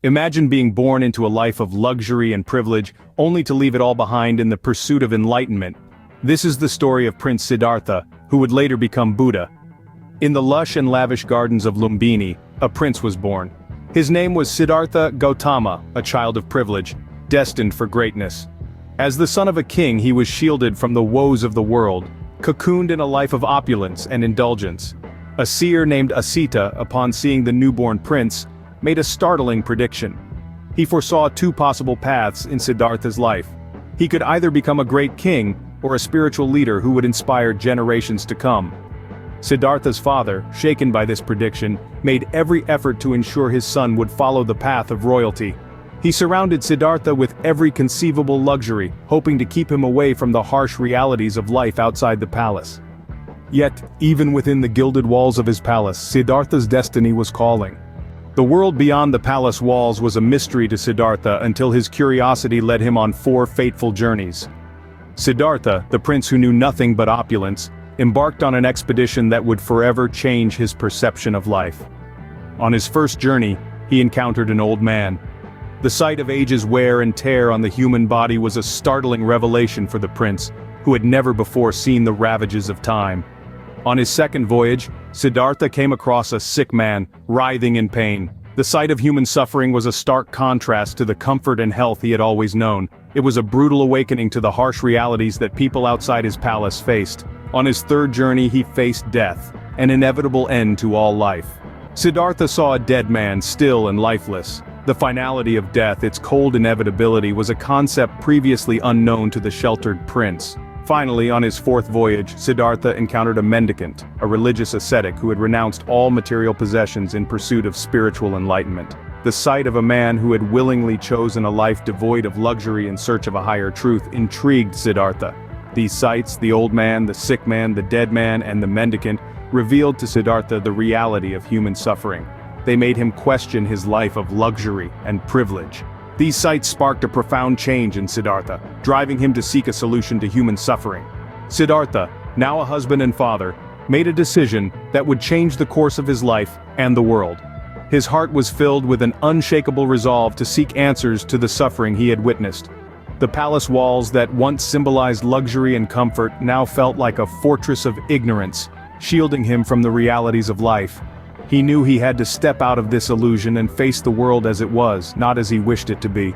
Imagine being born into a life of luxury and privilege, only to leave it all behind in the pursuit of enlightenment. This is the story of Prince Siddhartha, who would later become Buddha. In the lush and lavish gardens of Lumbini, a prince was born. His name was Siddhartha Gautama, a child of privilege, destined for greatness. As the son of a king, he was shielded from the woes of the world, cocooned in a life of opulence and indulgence. A seer named Asita, upon seeing the newborn prince, made a startling prediction. He foresaw two possible paths in Siddhartha's life. He could either become a great king, or a spiritual leader who would inspire generations to come. Siddhartha's father, shaken by this prediction, made every effort to ensure his son would follow the path of royalty. He surrounded Siddhartha with every conceivable luxury, hoping to keep him away from the harsh realities of life outside the palace. Yet, even within the gilded walls of his palace, Siddhartha's destiny was calling. The world beyond the palace walls was a mystery to Siddhartha until his curiosity led him on 4 fateful journeys. Siddhartha, the prince who knew nothing but opulence, embarked on an expedition that would forever change his perception of life. On his first journey, he encountered an old man. The sight of age's wear and tear on the human body was a startling revelation for the prince, who had never before seen the ravages of time. On his second voyage, Siddhartha came across a sick man, writhing in pain. The sight of human suffering was a stark contrast to the comfort and health he had always known. It was a brutal awakening to the harsh realities that people outside his palace faced. On his third journey, he faced death, an inevitable end to all life. Siddhartha saw a dead man, still and lifeless. The finality of death, its cold inevitability, was a concept previously unknown to the sheltered prince. Finally, on his fourth voyage, Siddhartha encountered a mendicant, a religious ascetic who had renounced all material possessions in pursuit of spiritual enlightenment. The sight of a man who had willingly chosen a life devoid of luxury in search of a higher truth intrigued Siddhartha. These sights, the old man, the sick man, the dead man, and the mendicant, revealed to Siddhartha the reality of human suffering. They made him question his life of luxury and privilege. These sights sparked a profound change in Siddhartha, driving him to seek a solution to human suffering. Siddhartha, now a husband and father, made a decision that would change the course of his life and the world. His heart was filled with an unshakable resolve to seek answers to the suffering he had witnessed. The palace walls that once symbolized luxury and comfort now felt like a fortress of ignorance, shielding him from the realities of life. He knew he had to step out of this illusion and face the world as it was, not as he wished it to be.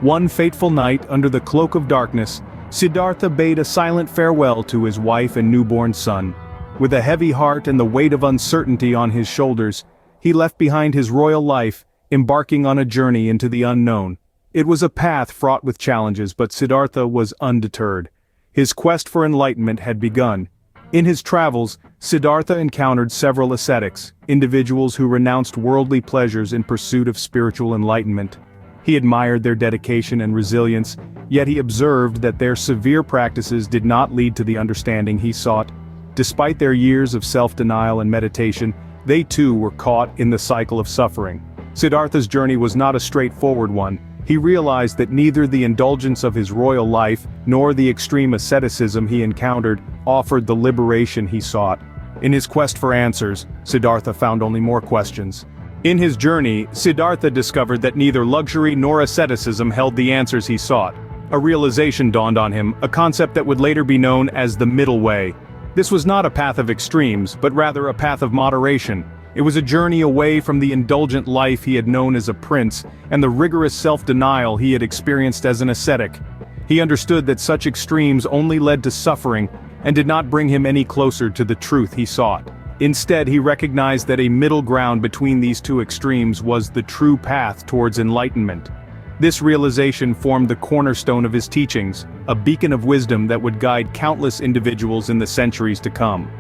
One fateful night, under the cloak of darkness, Siddhartha bade a silent farewell to his wife and newborn son. With a heavy heart and the weight of uncertainty on his shoulders, he left behind his royal life, embarking on a journey into the unknown. It was a path fraught with challenges, but Siddhartha was undeterred. His quest for enlightenment had begun. In his travels, Siddhartha encountered several ascetics, individuals who renounced worldly pleasures in pursuit of spiritual enlightenment. He admired their dedication and resilience, yet he observed that their severe practices did not lead to the understanding he sought. Despite their years of self-denial and meditation, they too were caught in the cycle of suffering. Siddhartha's journey was not a straightforward one. He realized that neither the indulgence of his royal life nor the extreme asceticism he encountered offered the liberation he sought. In his quest for answers, Siddhartha found only more questions. In his journey, Siddhartha discovered that neither luxury nor asceticism held the answers he sought. A realization dawned on him, a concept that would later be known as the middle way. This was not a path of extremes, but rather a path of moderation. It was a journey away from the indulgent life he had known as a prince, and the rigorous self-denial he had experienced as an ascetic. He understood that such extremes only led to suffering, and did not bring him any closer to the truth he sought. Instead, he recognized that a middle ground between these two extremes was the true path towards enlightenment. This realization formed the cornerstone of his teachings, a beacon of wisdom that would guide countless individuals in the centuries to come.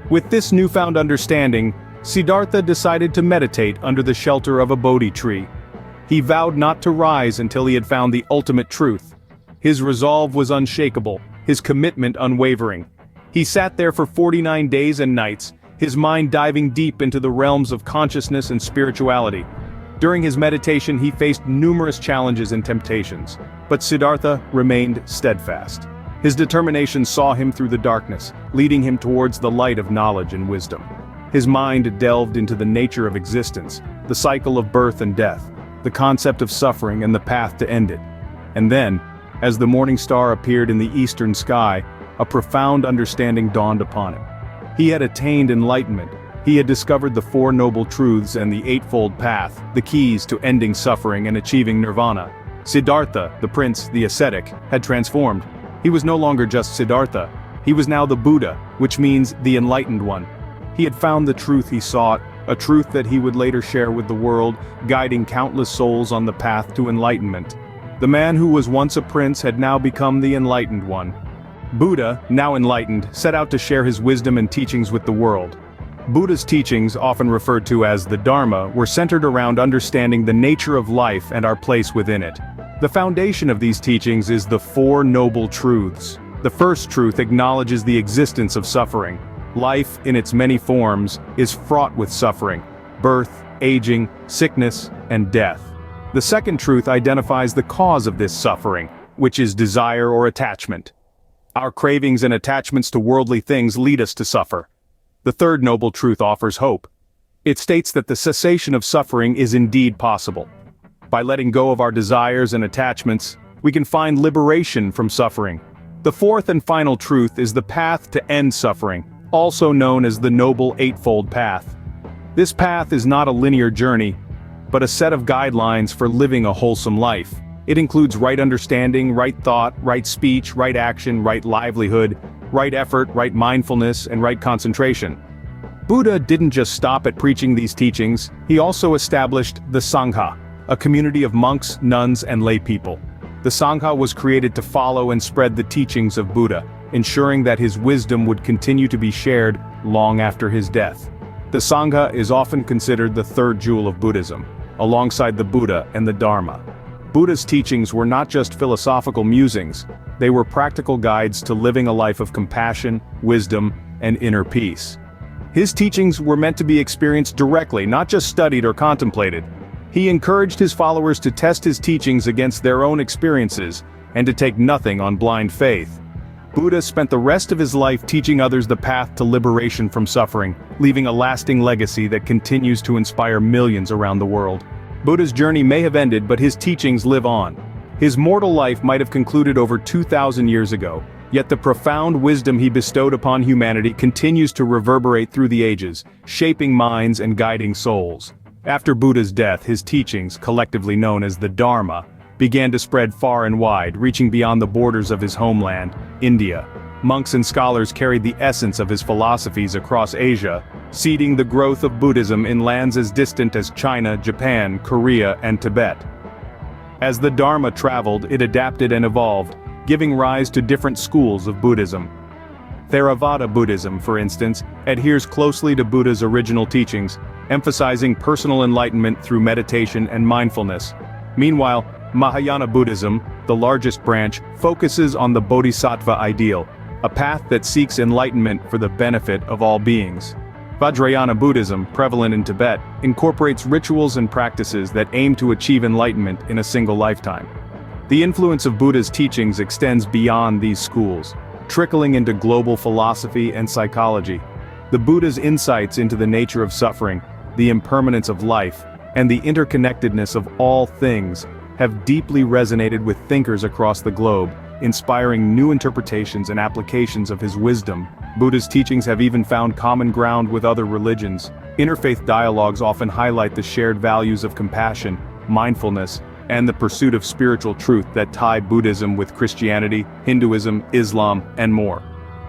With this newfound understanding, Siddhartha decided to meditate under the shelter of a Bodhi tree. He vowed not to rise until he had found the ultimate truth. His resolve was unshakable, his commitment unwavering. He sat there for 49 days and nights, his mind diving deep into the realms of consciousness and spirituality. During his meditation, he faced numerous challenges and temptations, but Siddhartha remained steadfast. His determination saw him through the darkness, leading him towards the light of knowledge and wisdom. His mind delved into the nature of existence, the cycle of birth and death, the concept of suffering and the path to end it. And then, as the morning star appeared in the eastern sky, a profound understanding dawned upon him. He had attained enlightenment. He had discovered the Four Noble Truths and the Eightfold Path, the keys to ending suffering and achieving nirvana. Siddhartha, the prince, the ascetic, had transformed. He was no longer just Siddhartha. He was now the Buddha, which means the enlightened one. He had found the truth he sought, a truth that he would later share with the world, guiding countless souls on the path to enlightenment. The man who was once a prince had now become the enlightened one. Buddha, now enlightened, set out to share his wisdom and teachings with the world. Buddha's teachings, often referred to as the Dharma, were centered around understanding the nature of life and our place within it. The foundation of these teachings is the Four Noble Truths. The first truth acknowledges the existence of suffering. Life, in its many forms, is fraught with suffering: birth, aging, sickness, and death. The second truth identifies the cause of this suffering, which is desire or attachment. Our cravings and attachments to worldly things lead us to suffer. The third noble truth offers hope. It states that the cessation of suffering is indeed possible. By letting go of our desires and attachments, we can find liberation from suffering. The fourth and final truth is the path to end suffering, also known as the Noble Eightfold Path. This path is not a linear journey, but a set of guidelines for living a wholesome life. It includes right understanding, right thought, right speech, right action, right livelihood, right effort, right mindfulness, and right concentration. Buddha didn't just stop at preaching these teachings, he also established the Sangha, a community of monks, nuns, and lay people. The Sangha was created to follow and spread the teachings of Buddha, ensuring that his wisdom would continue to be shared long after his death. The Sangha is often considered the third jewel of Buddhism, alongside the Buddha and the Dharma. Buddha's teachings were not just philosophical musings, they were practical guides to living a life of compassion, wisdom, and inner peace. His teachings were meant to be experienced directly, not just studied or contemplated. He encouraged his followers to test his teachings against their own experiences, and to take nothing on blind faith. Buddha spent the rest of his life teaching others the path to liberation from suffering, leaving a lasting legacy that continues to inspire millions around the world. Buddha's journey may have ended, but his teachings live on. His mortal life might have concluded over 2,000 years ago, yet the profound wisdom he bestowed upon humanity continues to reverberate through the ages, shaping minds and guiding souls. After Buddha's death, his teachings, collectively known as the Dharma, began to spread far and wide, reaching beyond the borders of his homeland, India. Monks and scholars carried the essence of his philosophies across Asia, seeding the growth of Buddhism in lands as distant as China, Japan, Korea, and Tibet. As the Dharma traveled, it adapted and evolved, giving rise to different schools of Buddhism. Theravada Buddhism, for instance, adheres closely to Buddha's original teachings, emphasizing personal enlightenment through meditation and mindfulness. Meanwhile, Mahayana Buddhism, the largest branch, focuses on the Bodhisattva ideal, a path that seeks enlightenment for the benefit of all beings. Vajrayana Buddhism, prevalent in Tibet, incorporates rituals and practices that aim to achieve enlightenment in a single lifetime. The influence of Buddha's teachings extends beyond these schools, trickling into global philosophy and psychology. The Buddha's insights into the nature of suffering, the impermanence of life, and the interconnectedness of all things have deeply resonated with thinkers across the globe, inspiring new interpretations and applications of his wisdom. Buddha's teachings have even found common ground with other religions. Interfaith dialogues often highlight the shared values of compassion, mindfulness, and the pursuit of spiritual truth that tie Buddhism with Christianity, Hinduism, Islam, and more.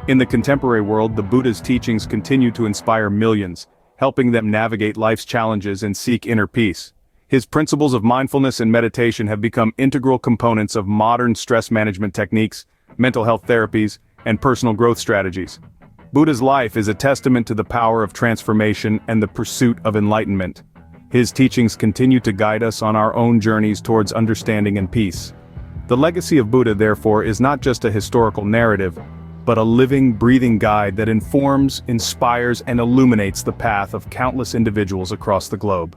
In the contemporary world, the Buddha's teachings continue to inspire millions, helping them navigate life's challenges and seek inner peace. His principles of mindfulness and meditation have become integral components of modern stress management techniques, mental health therapies, and personal growth strategies. Buddha's life is a testament to the power of transformation and the pursuit of enlightenment. His teachings continue to guide us on our own journeys towards understanding and peace. The legacy of Buddha, therefore, is not just a historical narrative, but a living, breathing guide that informs, inspires, and illuminates the path of countless individuals across the globe.